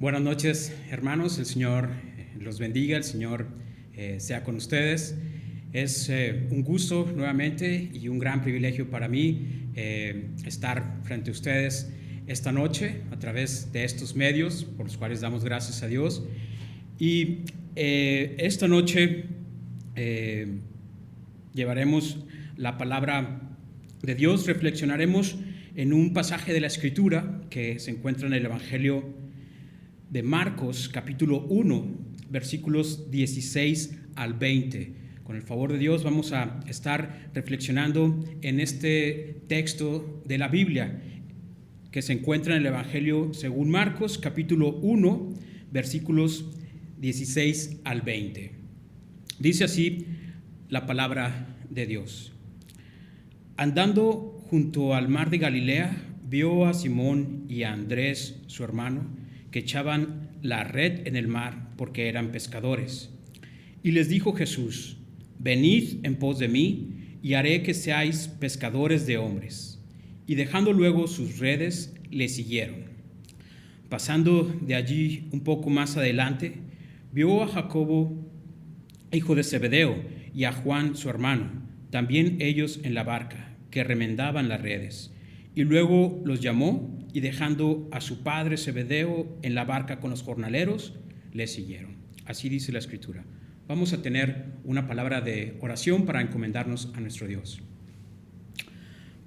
Buenas noches, hermanos. El Señor los bendiga, el Señor sea con ustedes. Es un gusto nuevamente y un gran privilegio para mí estar frente a ustedes esta noche a través de estos medios por los cuales damos gracias a Dios. Y esta noche llevaremos la palabra de Dios, reflexionaremos en un pasaje de la Escritura que se encuentra en el Evangelio de Marcos, capítulo 1, versículos 16 al 20. Con el favor de Dios vamos a estar reflexionando en este texto de la Biblia que se encuentra en el Evangelio según Marcos, capítulo 1, versículos 16 al 20. Dice así la palabra de Dios. Andando junto al mar de Galilea, vio a Simón y a Andrés, su hermano, que echaban la red en el mar porque eran pescadores. Y les dijo Jesús: venid en pos de mí, y haré que seáis pescadores de hombres. Y dejando luego sus redes, le siguieron. Pasando de allí un poco más adelante, vio a Jacobo, hijo de Zebedeo, y a Juan, su hermano, también ellos en la barca, que remendaban las redes. Y luego los llamó, y dejando a su padre Zebedeo en la barca con los jornaleros, le siguieron. Así dice la Escritura. Vamos a tener una palabra de oración para encomendarnos a nuestro Dios.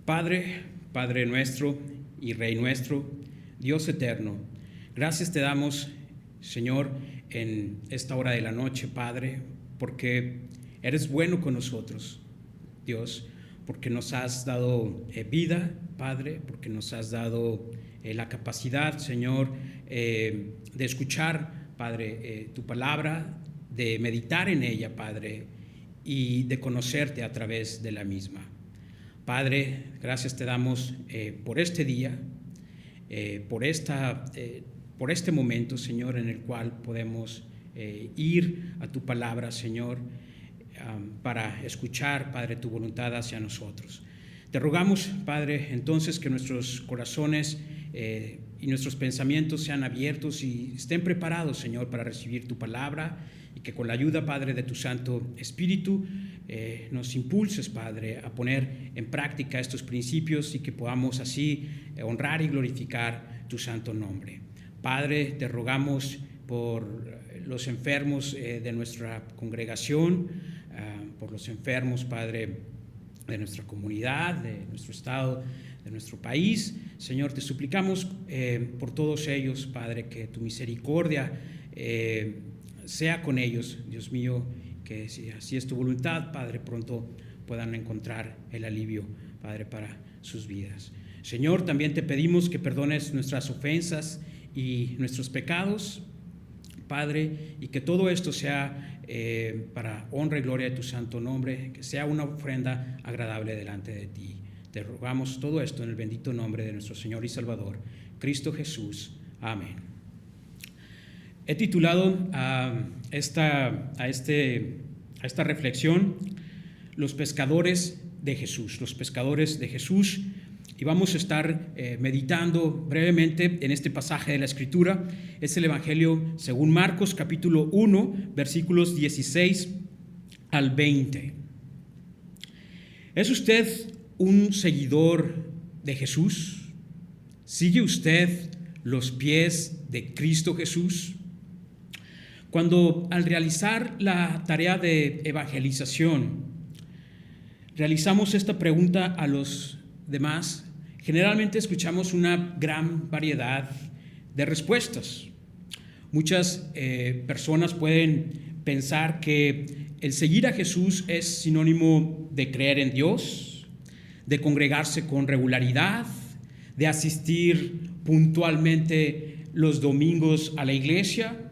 Padre, Padre nuestro y Rey nuestro, Dios eterno, gracias te damos, Señor, en esta hora de la noche, Padre, porque eres bueno con nosotros, Dios, porque nos has dado vida, Padre, porque nos has dado la capacidad, Señor, de escuchar, Padre, tu palabra, de meditar en ella, Padre, y de conocerte a través de la misma. Padre, gracias te damos por este día, por este momento, Señor, en el cual podemos ir a tu palabra, Señor, para escuchar, Padre, tu voluntad hacia nosotros. Te rogamos, Padre, entonces que nuestros corazones y nuestros pensamientos sean abiertos y estén preparados, Señor, para recibir tu palabra, y que con la ayuda, Padre, de tu Santo Espíritu nos impulses, Padre, a poner en práctica estos principios y que podamos así honrar y glorificar tu santo nombre. Padre, te rogamos por los enfermos de nuestra congregación, por los enfermos, Padre, de nuestra comunidad, de nuestro estado, de nuestro país. Señor, te suplicamos por todos ellos, Padre, que tu misericordia sea con ellos, Dios mío, que si así es tu voluntad, Padre, pronto puedan encontrar el alivio, Padre, para sus vidas. Señor, también te pedimos que perdones nuestras ofensas y nuestros pecados, Padre, y que todo esto sea para honra y gloria de tu santo nombre, que sea una ofrenda agradable delante de ti. Te rogamos todo esto en el bendito nombre de nuestro Señor y Salvador, Cristo Jesús. Amén. He titulado a esta reflexión Los pescadores de Jesús, los pescadores de Jesús. Y vamos a estar meditando brevemente en este pasaje de la Escritura. Es el Evangelio según Marcos, capítulo 1, versículos 16 al 20. ¿Es usted un seguidor de Jesús? ¿Sigue usted los pies de Cristo Jesús? Cuando al realizar la tarea de evangelización, realizamos esta pregunta a los demás, generalmente escuchamos una gran variedad de respuestas. Muchas personas pueden pensar que el seguir a Jesús es sinónimo de creer en Dios, de congregarse con regularidad, de asistir puntualmente los domingos a la iglesia,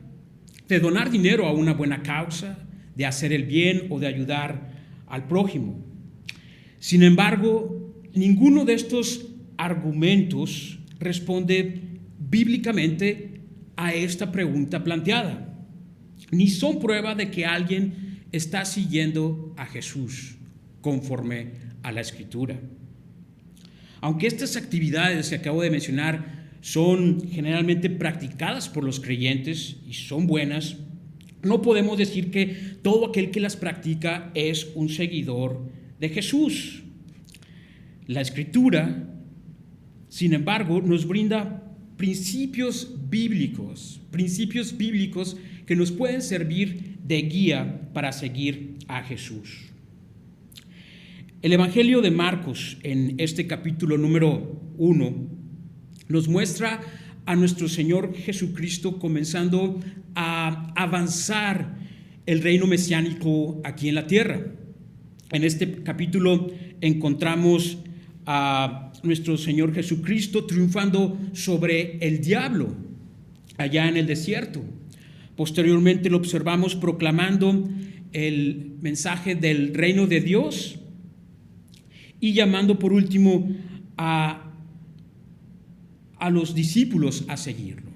de donar dinero a una buena causa, de hacer el bien o de ayudar al prójimo. Sin embargo, ninguno de estos argumentos responde bíblicamente a esta pregunta planteada, ni son prueba de que alguien está siguiendo a Jesús conforme a la Escritura. Aunque estas actividades que acabo de mencionar son generalmente practicadas por los creyentes y son buenas, no podemos decir que todo aquel que las practica es un seguidor de Jesús. La Escritura, sin embargo, nos brinda principios bíblicos que nos pueden servir de guía para seguir a Jesús. El Evangelio de Marcos, en este capítulo número 1, nos muestra a nuestro Señor Jesucristo comenzando a avanzar el reino mesiánico aquí en la tierra. En este capítulo encontramos a nuestro Señor Jesucristo triunfando sobre el diablo allá en el desierto. Posteriormente lo observamos proclamando el mensaje del reino de Dios y llamando por último a los discípulos a seguirlo.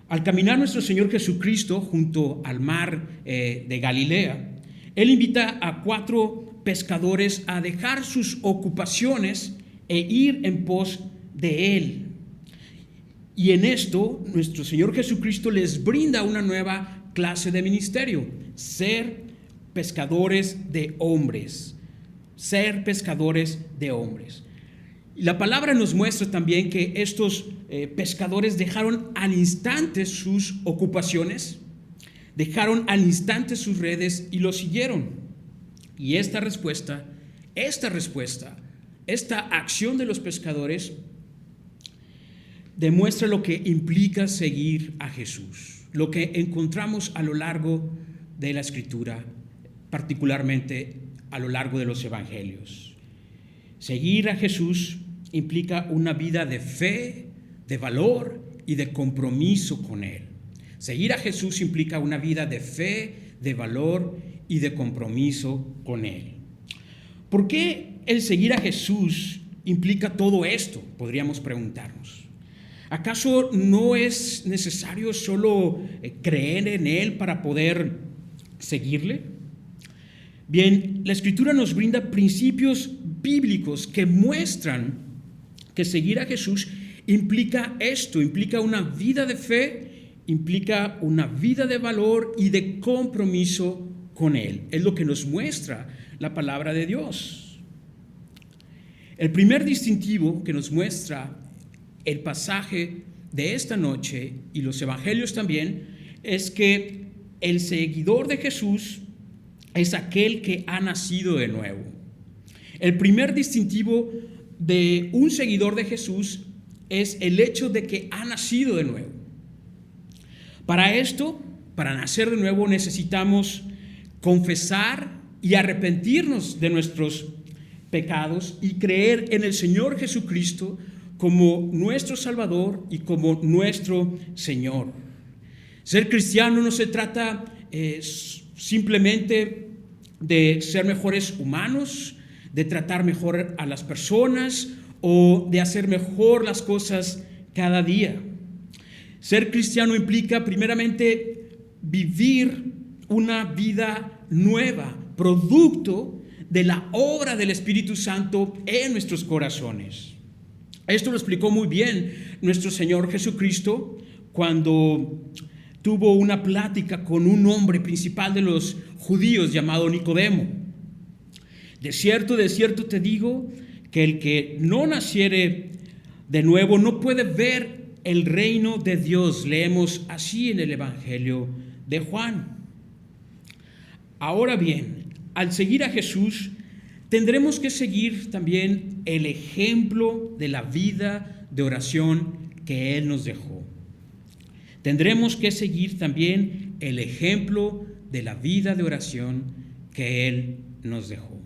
Al caminar nuestro Señor Jesucristo junto al mar de Galilea, Él invita a 4 pescadores a dejar sus ocupaciones e ir en pos de Él. Y en esto, nuestro Señor Jesucristo les brinda una nueva clase de ministerio: ser pescadores de hombres. Ser pescadores de hombres. Y la palabra nos muestra también que estos pescadores dejaron al instante sus ocupaciones, dejaron al instante sus redes y lo siguieron. Y esta acción de los pescadores demuestra lo que implica seguir a Jesús, lo que encontramos a lo largo de la Escritura, particularmente a lo largo de los evangelios. Seguir a Jesús implica una vida de fe, de valor y de compromiso con Él. Seguir a Jesús implica una vida de fe, de valor y de compromiso con Él. ¿Por qué el seguir a Jesús implica todo esto? Podríamos preguntarnos. ¿Acaso no es necesario solo creer en Él para poder seguirle? Bien, la Escritura nos brinda principios bíblicos que muestran que seguir a Jesús implica esto, implica una vida de fe, implica una vida de valor y de compromiso con Él. Es lo que nos muestra la palabra de Dios. El primer distintivo que nos muestra el pasaje de esta noche y los evangelios también es que el seguidor de Jesús es aquel que ha nacido de nuevo. El primer distintivo de un seguidor de Jesús es el hecho de que ha nacido de nuevo. Para esto, para nacer de nuevo, necesitamos confesar y arrepentirnos de nuestros pecados y creer en el Señor Jesucristo como nuestro Salvador y como nuestro Señor. Ser cristiano no se trata simplemente de ser mejores humanos, de tratar mejor a las personas o de hacer mejor las cosas cada día. Ser cristiano implica primeramente vivir una vida nueva, producto de la obra del Espíritu Santo en nuestros corazones. Esto lo explicó muy bien nuestro Señor Jesucristo cuando tuvo una plática con un hombre principal de los judíos llamado Nicodemo. De cierto te digo que el que no naciere de nuevo no puede ver el reino de Dios. Leemos así en el Evangelio de Juan. Ahora bien, al seguir a Jesús, tendremos que seguir también el ejemplo de la vida de oración que Él nos dejó. Tendremos que seguir también el ejemplo de la vida de oración que Él nos dejó.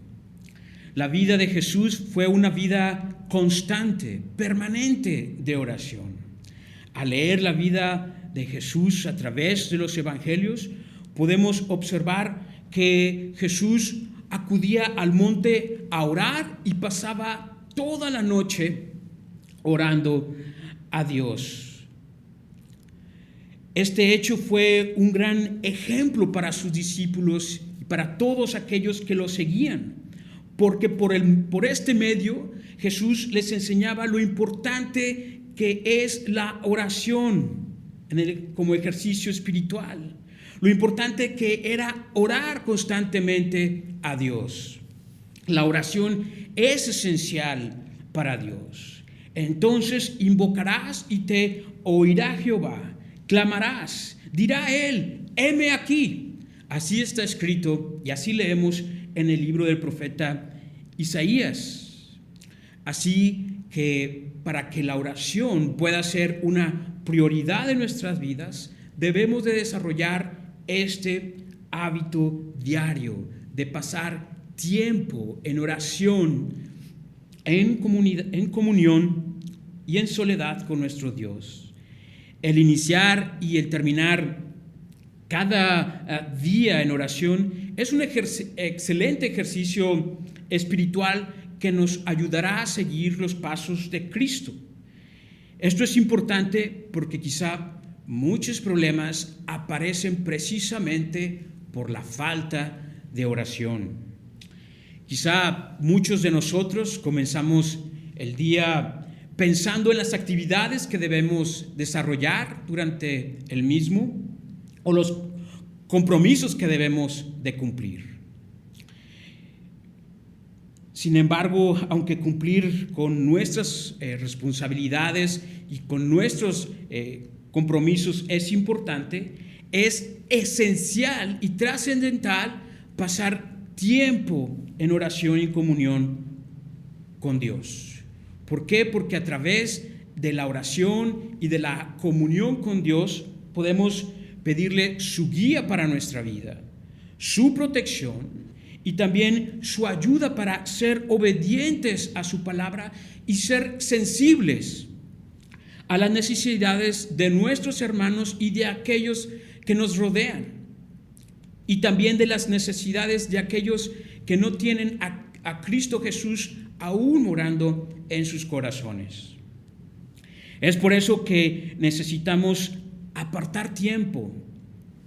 La vida de Jesús fue una vida constante, permanente de oración. Al leer la vida de Jesús a través de los evangelios, podemos observar que Jesús acudía al monte a orar y pasaba toda la noche orando a Dios. Este hecho fue un gran ejemplo para sus discípulos y para todos aquellos que lo seguían, porque por este medio Jesús les enseñaba lo importante que es la oración como ejercicio espiritual. Lo importante que era orar constantemente a Dios. La oración es esencial para Dios. Entonces invocarás y te oirá Jehová. Clamarás, dirá él, heme aquí. Así está escrito y así leemos en el libro del profeta Isaías. Así que para que la oración pueda ser una prioridad en nuestras vidas, debemos de desarrollar este hábito diario de pasar tiempo en oración, en comunión y en soledad con nuestro Dios. El iniciar y el terminar cada día en oración es un excelente ejercicio espiritual que nos ayudará a seguir los pasos de Cristo. Esto es importante porque quizá muchos problemas aparecen precisamente por la falta de oración. Quizá muchos de nosotros comenzamos el día pensando en las actividades que debemos desarrollar durante el mismo o los compromisos que debemos de cumplir. Sin embargo, aunque cumplir con nuestras responsabilidades y con nuestros compromisos es importante, es esencial y trascendental pasar tiempo en oración y comunión con Dios. ¿Por qué? Porque a través de la oración y de la comunión con Dios podemos pedirle su guía para nuestra vida, su protección y también su ayuda para ser obedientes a su palabra y ser sensibles a las necesidades de nuestros hermanos y de aquellos que nos rodean, y también de las necesidades de aquellos que no tienen a Cristo Jesús aún morando en sus corazones. Es por eso que necesitamos apartar tiempo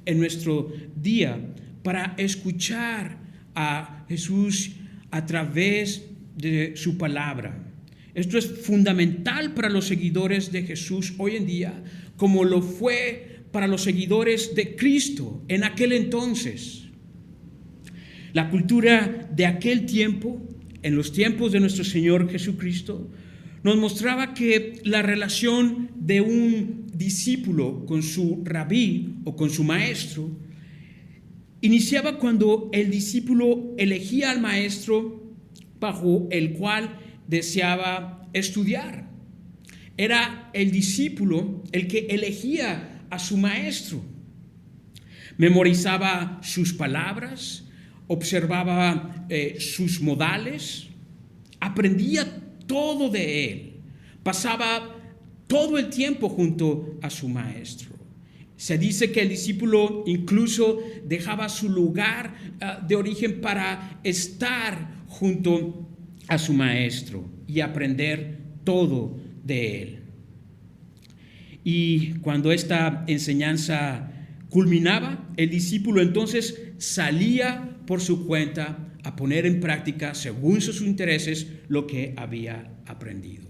en nuestro día para escuchar a Jesús a través de su palabra. Esto es fundamental para los seguidores de Jesús hoy en día, como lo fue para los seguidores de Cristo en aquel entonces. La cultura de aquel tiempo, en los tiempos de nuestro Señor Jesucristo, nos mostraba que la relación de un discípulo con su rabí o con su maestro iniciaba cuando el discípulo elegía al maestro bajo el cual deseaba estudiar. Era el discípulo el que elegía a su maestro. Memorizaba sus palabras, observaba sus modales, aprendía todo de él, pasaba todo el tiempo junto a su maestro. Se dice que el discípulo incluso dejaba su lugar de origen para estar junto a su maestro y aprender todo de él. Y cuando esta enseñanza culminaba, el discípulo entonces salía por su cuenta a poner en práctica, según sus intereses, lo que había aprendido.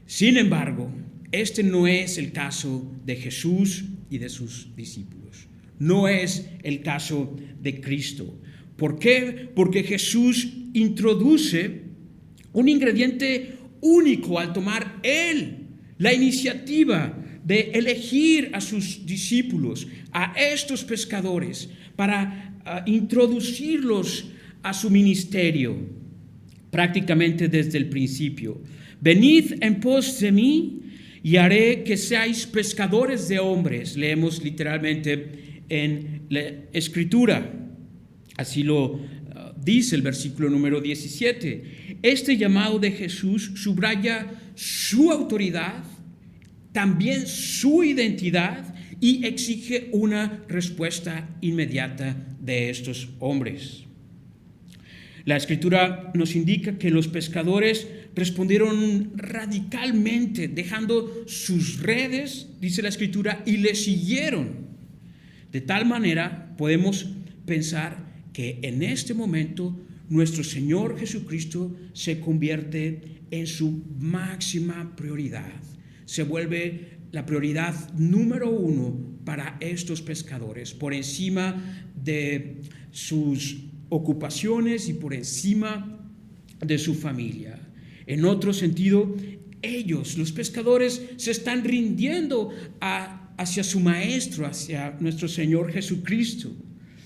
Sin embargo, este no es el caso de Jesús y de sus discípulos. No es el caso de Cristo. ¿Por qué? Porque Jesús introduce un ingrediente único al tomar Él la iniciativa de elegir a sus discípulos, a estos pescadores, para introducirlos a su ministerio, prácticamente desde el principio. Venid en pos de mí y haré que seáis pescadores de hombres. Leemos literalmente en la Escritura. Así lo dice el versículo número 17. Este llamado de Jesús subraya su autoridad, también su identidad, y exige una respuesta inmediata de estos hombres. La Escritura nos indica que los pescadores respondieron radicalmente, dejando sus redes, dice la Escritura, y le siguieron. De tal manera podemos pensar que en este momento nuestro Señor Jesucristo se convierte en su máxima prioridad. se vuelve la prioridad número uno para estos pescadores, por encima de sus ocupaciones y por encima de su familia. En otro sentido, ellos, los pescadores, se están rindiendo hacia su maestro, hacia nuestro Señor Jesucristo.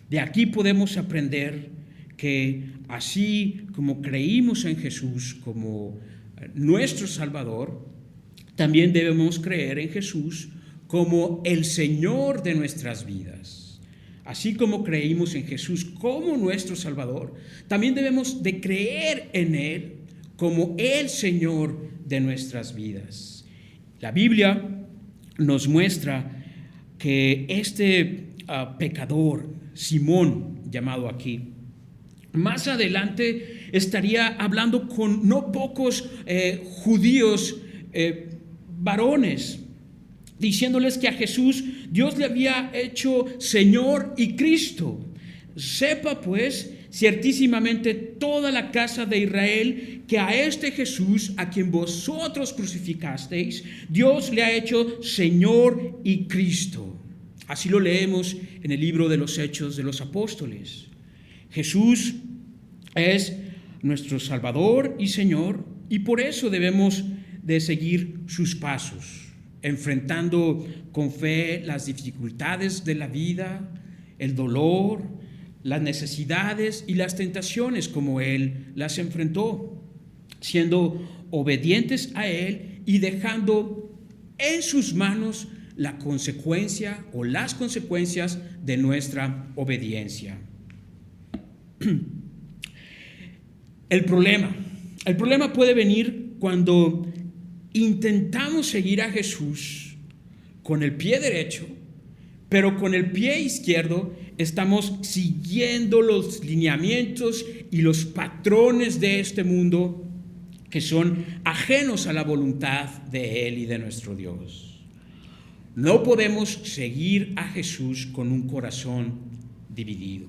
De aquí podemos aprender que así como creímos en Jesús como nuestro Salvador, también debemos creer en Jesús como el Señor de nuestras vidas. Así como creímos en Jesús como nuestro Salvador, también debemos de creer en Él como el Señor de nuestras vidas. La Biblia nos muestra que este pecador, Simón, llamado aquí, más adelante estaría hablando con no pocos judíos varones, diciéndoles que a Jesús Dios le había hecho Señor y Cristo. Sepa pues ciertísimamente toda la casa de Israel que a este Jesús, a quien vosotros crucificasteis, Dios le ha hecho Señor y Cristo. Así lo leemos en el libro de los Hechos de los Apóstoles. Jesús es nuestro Salvador y Señor, y por eso debemos de seguir sus pasos, enfrentando con fe las dificultades de la vida, el dolor, las necesidades y las tentaciones como Él las enfrentó, siendo obedientes a Él y dejando en sus manos la consecuencia o las consecuencias de nuestra obediencia. El problema puede venir cuando intentamos seguir a Jesús con el pie derecho, pero con el pie izquierdo estamos siguiendo los lineamientos y los patrones de este mundo que son ajenos a la voluntad de Él y de nuestro Dios. No podemos seguir a Jesús con un corazón dividido.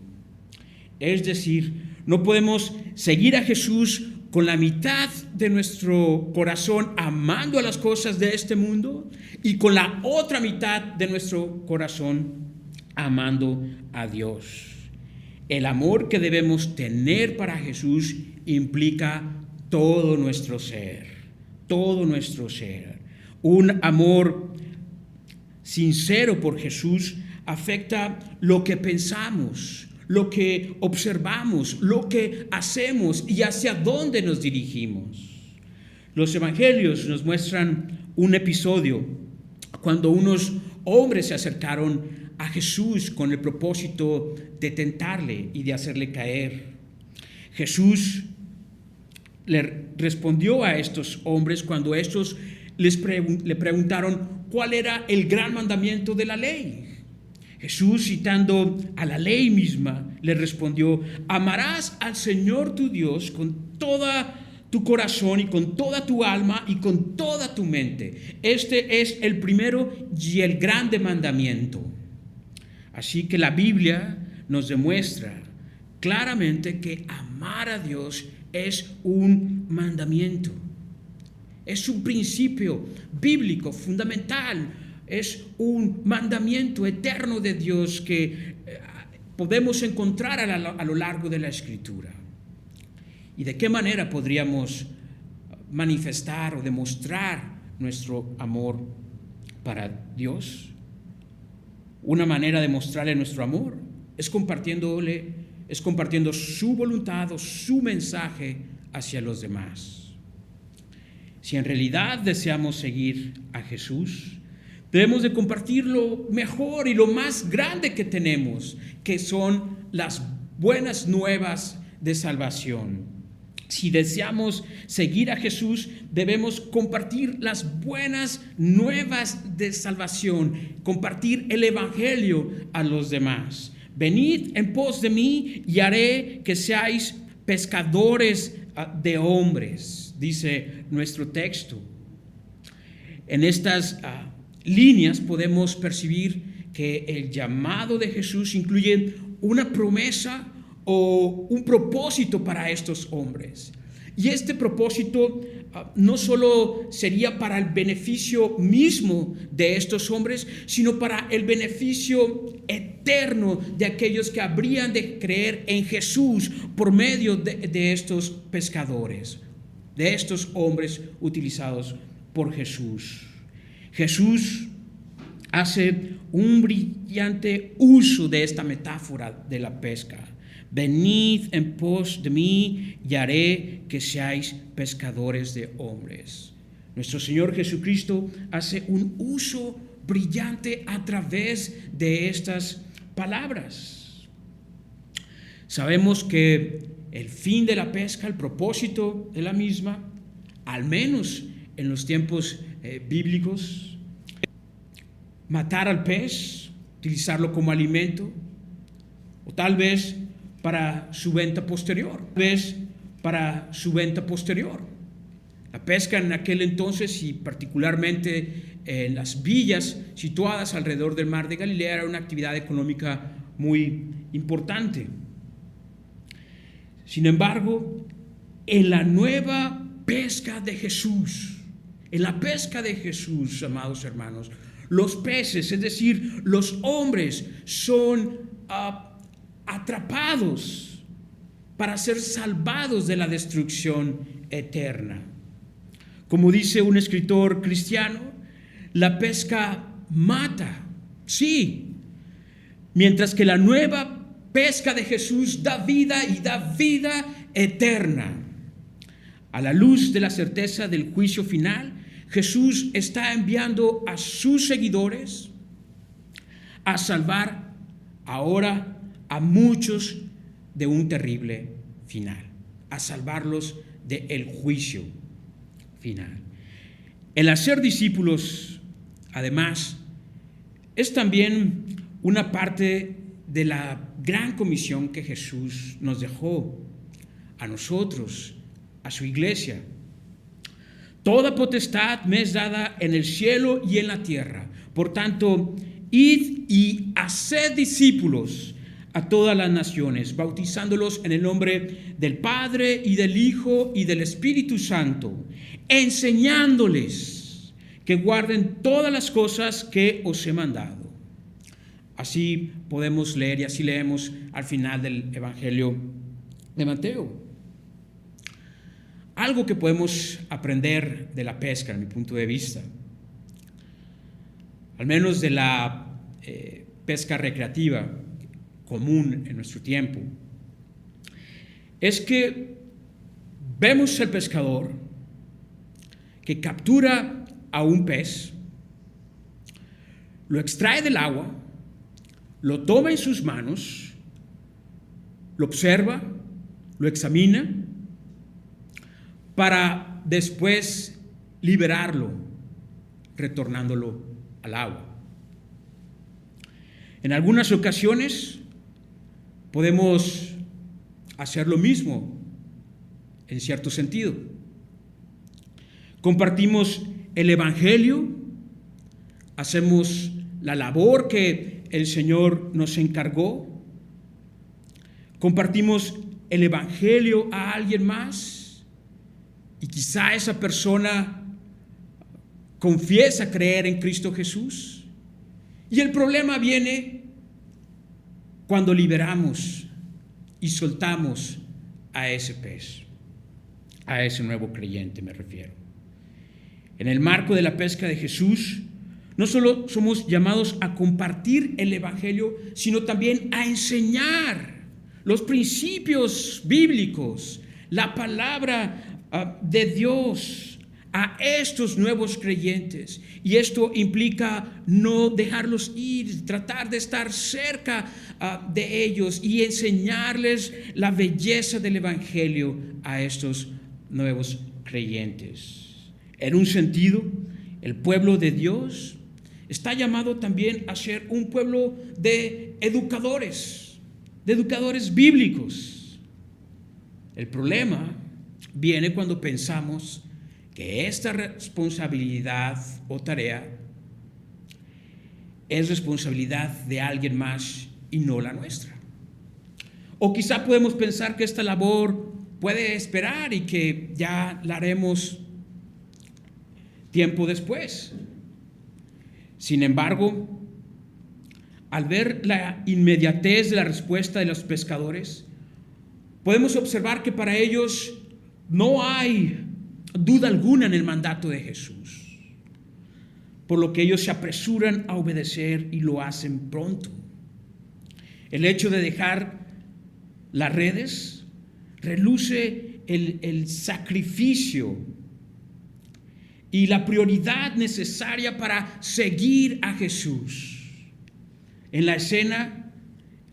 Es decir, no podemos seguir a Jesús con la mitad de nuestro corazón amando a las cosas de este mundo y con la otra mitad de nuestro corazón amando a Dios. El amor que debemos tener para Jesús implica todo nuestro ser, todo nuestro ser. Un amor sincero por Jesús afecta lo que pensamos, lo que observamos, lo que hacemos y hacia dónde nos dirigimos. Los evangelios nos muestran un episodio cuando unos hombres se acercaron a Jesús con el propósito de tentarle y de hacerle caer. Jesús le respondió a estos hombres cuando estos le preguntaron cuál era el gran mandamiento de la ley. Jesús, citando a la ley misma, le respondió: amarás al Señor tu Dios con toda tu corazón y con toda tu alma y con toda tu mente. Este es el primero y el grande mandamiento. Así que la Biblia nos demuestra claramente que amar a Dios es un mandamiento. Es un principio bíblico fundamental. Es un mandamiento eterno de Dios que podemos encontrar a lo largo de la Escritura. ¿Y de qué manera podríamos manifestar o demostrar nuestro amor para Dios? Una manera de mostrarle nuestro amor es compartiendo su voluntad o su mensaje hacia los demás. Si en realidad deseamos seguir a Jesús, debemos de compartir lo mejor y lo más grande que tenemos, que son las buenas nuevas de salvación. Si deseamos seguir a Jesús, debemos compartir las buenas nuevas de salvación, compartir el evangelio a los demás. Venid en pos de mí y haré que seáis pescadores de hombres, dice nuestro texto. En estas líneas podemos percibir que el llamado de Jesús incluye una promesa o un propósito para estos hombres. Y este propósito no solo sería para el beneficio mismo de estos hombres, sino para el beneficio eterno de aquellos que habrían de creer en Jesús por medio de estos pescadores, de estos hombres utilizados por Jesús. Jesús hace un brillante uso de esta metáfora de la pesca. Venid en pos de mí y haré que seáis pescadores de hombres. Nuestro Señor Jesucristo hace un uso brillante a través de estas palabras. Sabemos que el fin de la pesca, el propósito de la misma, al menos en los tiempos bíblicos, matar al pez, utilizarlo como alimento, o tal vez para su venta posterior, La pesca en aquel entonces, y particularmente en las villas situadas alrededor del mar de Galilea, era una actividad económica muy importante. Sin embargo, en la nueva pesca de Jesús, amados hermanos, los peces, es decir, los hombres, son atrapados para ser salvados de la destrucción eterna. Como dice un escritor cristiano, la pesca mata, sí, mientras que la nueva pesca de Jesús da vida y da vida eterna. A la luz de la certeza del juicio final, Jesús está enviando a sus seguidores a salvar ahora a muchos de un terrible final, a salvarlos del juicio final. El hacer discípulos, además, es también una parte de la gran comisión que Jesús nos dejó a nosotros, a su iglesia. Toda potestad me es dada en el cielo y en la tierra. Por tanto, id y haced discípulos a todas las naciones, bautizándolos en el nombre del Padre y del Hijo y del Espíritu Santo, enseñándoles que guarden todas las cosas que os he mandado. Así podemos leer, y así leemos al final del Evangelio de Mateo. Algo que podemos aprender de la pesca, en mi punto de vista, al menos de la pesca recreativa común en nuestro tiempo, es que vemos al pescador que captura a un pez, lo extrae del agua, lo toma en sus manos, lo observa, lo examina, para después liberarlo, retornándolo al agua. En algunas ocasiones podemos hacer lo mismo, en cierto sentido. Compartimos el Evangelio, hacemos la labor que el Señor nos encargó, compartimos el Evangelio a alguien más, y quizá esa persona confiesa creer en Cristo Jesús. Y el problema viene cuando liberamos y soltamos a ese pez, a ese nuevo creyente me refiero. En el marco de la pesca de Jesús, no solo somos llamados a compartir el Evangelio, sino también a enseñar los principios bíblicos, la palabra de Dios a estos nuevos creyentes. Y esto implica no dejarlos ir, tratar de estar cerca de ellos y enseñarles la belleza del Evangelio a estos nuevos creyentes. En un sentido, el pueblo de Dios está llamado también a ser un pueblo de educadores bíblicos. El problema viene cuando pensamos que esta responsabilidad o tarea es responsabilidad de alguien más y no la nuestra. O quizá podemos pensar que esta labor puede esperar y que ya la haremos tiempo después. Sin embargo, al ver la inmediatez de la respuesta de los pescadores, podemos observar que para ellos no hay duda alguna en el mandato de Jesús, por lo que ellos se apresuran a obedecer y lo hacen pronto. El hecho de dejar las redes reluce el sacrificio y la prioridad necesaria para seguir a Jesús. En la escena,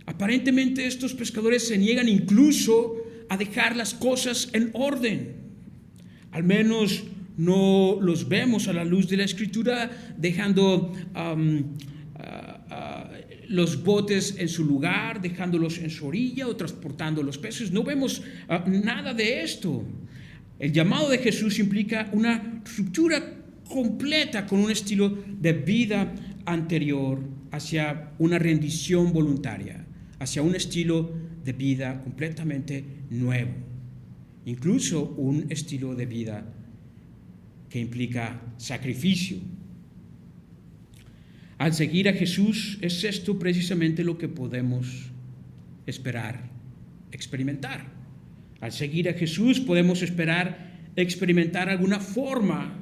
aparentemente estos pescadores se niegan incluso a dejar las cosas en orden. Al menos no los vemos a la luz de la Escritura dejando los botes en su lugar, dejándolos en su orilla o transportando los peces. No vemos nada de esto. El llamado de Jesús implica una ruptura completa con un estilo de vida anterior hacia una rendición voluntaria, hacia un estilo de vida completamente nuevo, incluso un estilo de vida que implica sacrificio. Al seguir a Jesús, es esto precisamente lo que podemos esperar, experimentar. Al seguir a Jesús podemos esperar experimentar alguna forma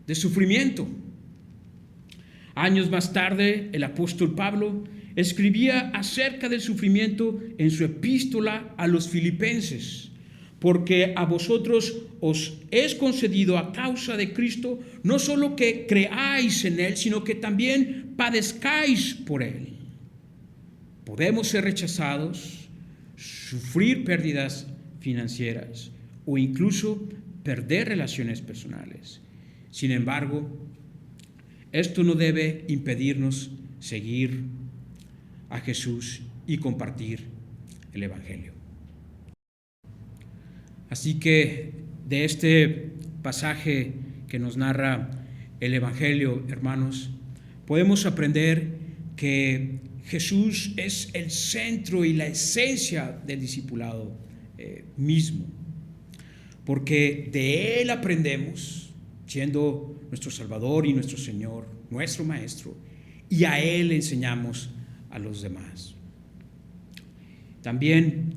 de sufrimiento. Años más tarde, el apóstol Pablo escribía acerca del sufrimiento en su epístola a los Filipenses, porque a vosotros os es concedido a causa de Cristo no solo que creáis en Él, sino que también padezcáis por Él. Podemos ser rechazados, sufrir pérdidas financieras o incluso perder relaciones personales. Sin embargo, esto no debe impedirnos seguir a Jesús y compartir el Evangelio. Así que de este pasaje que nos narra el Evangelio, hermanos, podemos aprender que Jesús es el centro y la esencia del discipulado mismo, porque de Él aprendemos, siendo nuestro Salvador y nuestro Señor, nuestro Maestro, y a Él enseñamos a los demás. También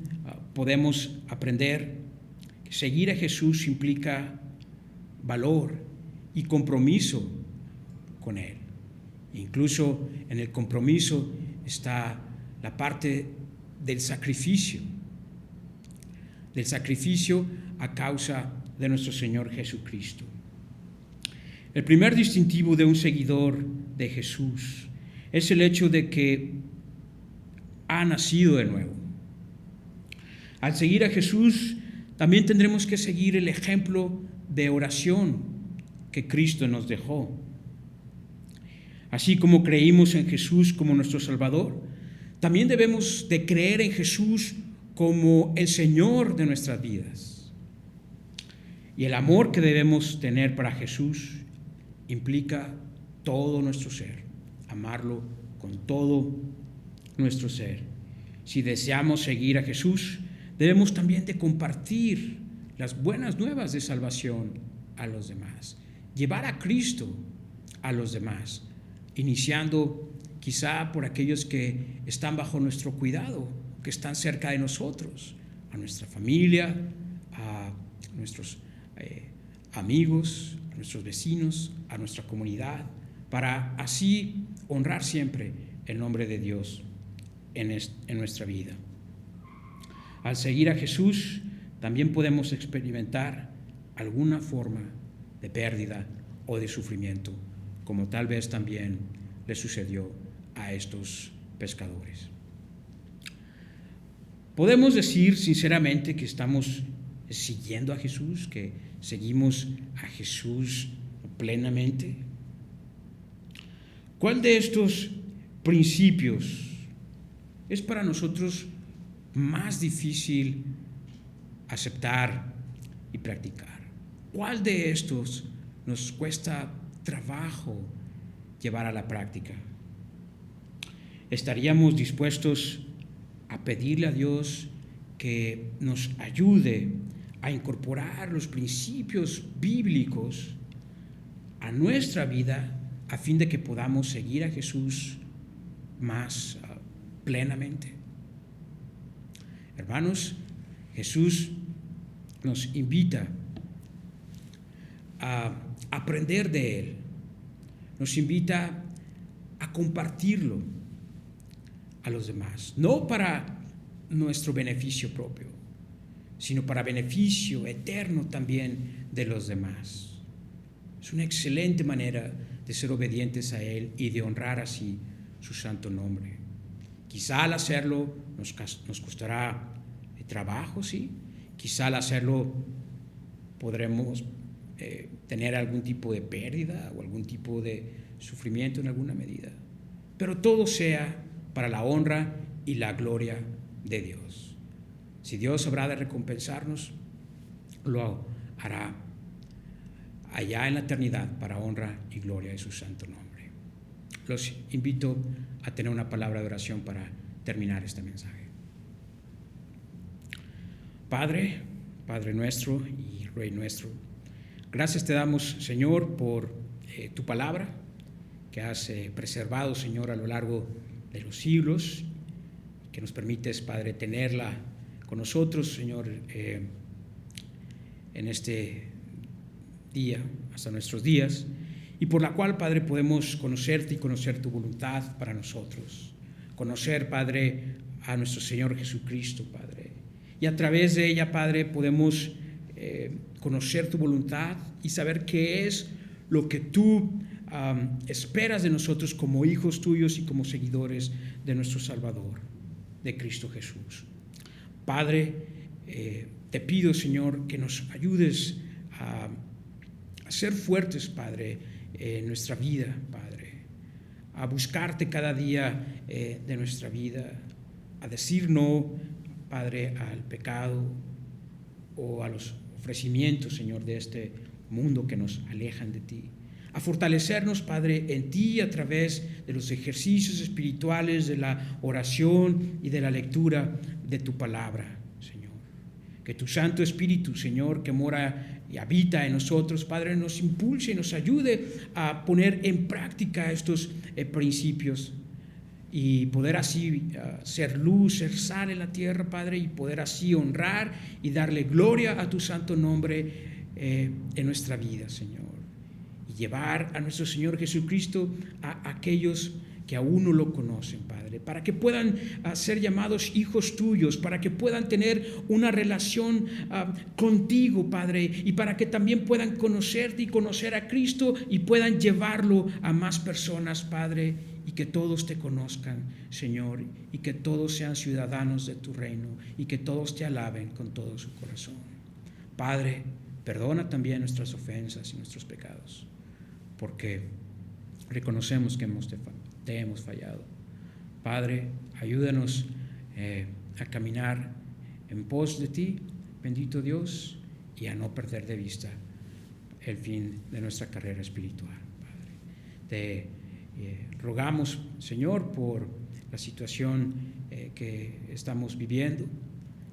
podemos aprender que seguir a Jesús implica valor y compromiso con Él. Incluso en el compromiso está la parte del sacrificio a causa de nuestro Señor Jesucristo. El primer distintivo de un seguidor de Jesús es el hecho de que ha nacido de nuevo. Al seguir a Jesús, también tendremos que seguir el ejemplo de oración que Cristo nos dejó. Así como creímos en Jesús como nuestro Salvador, también debemos de creer en Jesús como el Señor de nuestras vidas. Y el amor que debemos tener para Jesús implica todo nuestro ser, amarlo con todo nuestro ser. Si deseamos seguir a Jesús, debemos también de compartir las buenas nuevas de salvación a los demás, llevar a Cristo a los demás, iniciando quizá por aquellos que están bajo nuestro cuidado, que están cerca de nosotros, a nuestra familia, a nuestros amigos, a nuestros vecinos, a nuestra comunidad, para así honrar siempre el nombre de Dios en nuestra vida. Al seguir a Jesús, también podemos experimentar alguna forma de pérdida o de sufrimiento, como tal vez también le sucedió a estos pescadores. Podemos decir sinceramente que estamos siguiendo a Jesús, que seguimos a Jesús plenamente. ¿Cuál de estos principios es para nosotros más difícil aceptar y practicar? ¿Cuál de estos nos cuesta trabajo llevar a la práctica? ¿Estaríamos dispuestos a pedirle a Dios que nos ayude a incorporar los principios bíblicos a nuestra vida a fin de que podamos seguir a Jesús más plenamente. Hermanos, Jesús nos invita a aprender de Él, nos invita a compartirlo a los demás, no para nuestro beneficio propio, sino para beneficio eterno también de los demás. Es una excelente manera de ser obedientes a Él y de honrar así su santo nombre. Quizá al hacerlo nos costará trabajo, sí. Quizá al hacerlo podremos tener algún tipo de pérdida o algún tipo de sufrimiento en alguna medida. Pero todo sea para la honra y la gloria de Dios. Si Dios habrá de recompensarnos, lo hará allá en la eternidad para honra y gloria de su santo nombre. Los invito a tener una palabra de oración para terminar este mensaje. Padre, Padre nuestro y Rey nuestro, gracias te damos, Señor, por tu palabra que has preservado, Señor, a lo largo de los siglos, que nos permites, Padre, tenerla con nosotros, Señor, en este día, hasta nuestros días, y por la cual, Padre, podemos conocerte y conocer tu voluntad para nosotros. Conocer, Padre, a nuestro Señor Jesucristo, Padre. Y a través de ella, Padre, podemos conocer tu voluntad y saber qué es lo que tú esperas de nosotros como hijos tuyos y como seguidores de nuestro Salvador, de Cristo Jesús. Padre, te pido, Señor, que nos ayudes a ser fuertes, Padre, en nuestra vida, Padre, a buscarte cada día de nuestra vida, a decir no, Padre, al pecado o a los ofrecimientos, Señor, de este mundo que nos alejan de ti. A fortalecernos, Padre, en ti a través de los ejercicios espirituales, de la oración y de la lectura de tu palabra, Señor. Que tu Santo Espíritu, Señor, que mora y habita en nosotros, Padre, nos impulse y nos ayude a poner en práctica estos principios y poder así ser luz, ser sal en la tierra, Padre, y poder así honrar y darle gloria a tu santo nombre en nuestra vida, Señor. Y llevar a nuestro Señor Jesucristo a aquellos que aún no lo conocen, Padre, para que puedan ser llamados hijos tuyos, para que puedan tener una relación contigo, Padre, y para que también puedan conocerte y conocer a Cristo y puedan llevarlo a más personas, Padre, y que todos te conozcan, Señor, y que todos sean ciudadanos de tu reino y que todos te alaben con todo su corazón. Padre, perdona también nuestras ofensas y nuestros pecados, porque reconocemos que te hemos fallado. Padre, ayúdanos a caminar en pos de ti, bendito Dios, y a no perder de vista el fin de nuestra carrera espiritual, Padre. Te rogamos, Señor, por la situación que estamos viviendo.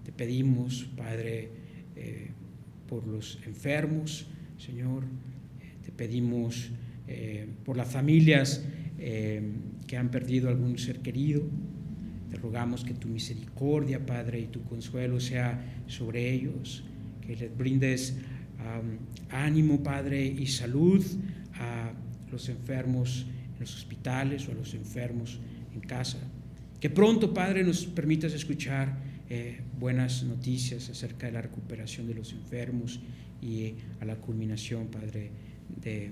Te pedimos, Padre, por los enfermos, Señor. Te pedimos por las familias que han perdido algún ser querido. Te rogamos que tu misericordia, Padre, y tu consuelo sea sobre ellos, que les brindes ánimo, Padre, y salud a los enfermos en los hospitales o a los enfermos en casa. Que pronto, Padre, nos permitas escuchar buenas noticias acerca de la recuperación de los enfermos y a la culminación, Padre, de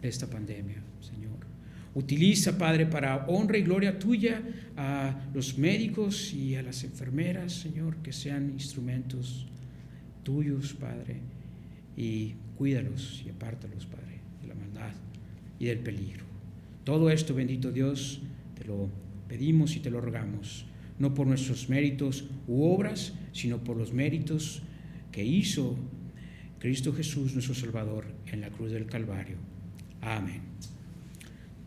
esta pandemia, Señor. Utiliza, Padre, para honra y gloria tuya a los médicos y a las enfermeras, Señor, que sean instrumentos tuyos, Padre, y cuídalos y apártalos, Padre, de la maldad y del peligro. Todo esto, bendito Dios, te lo pedimos y te lo rogamos, no por nuestros méritos u obras, sino por los méritos que hizo Cristo Jesús, nuestro Salvador, en la cruz del Calvario. Amén.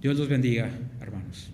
Dios los bendiga, hermanos.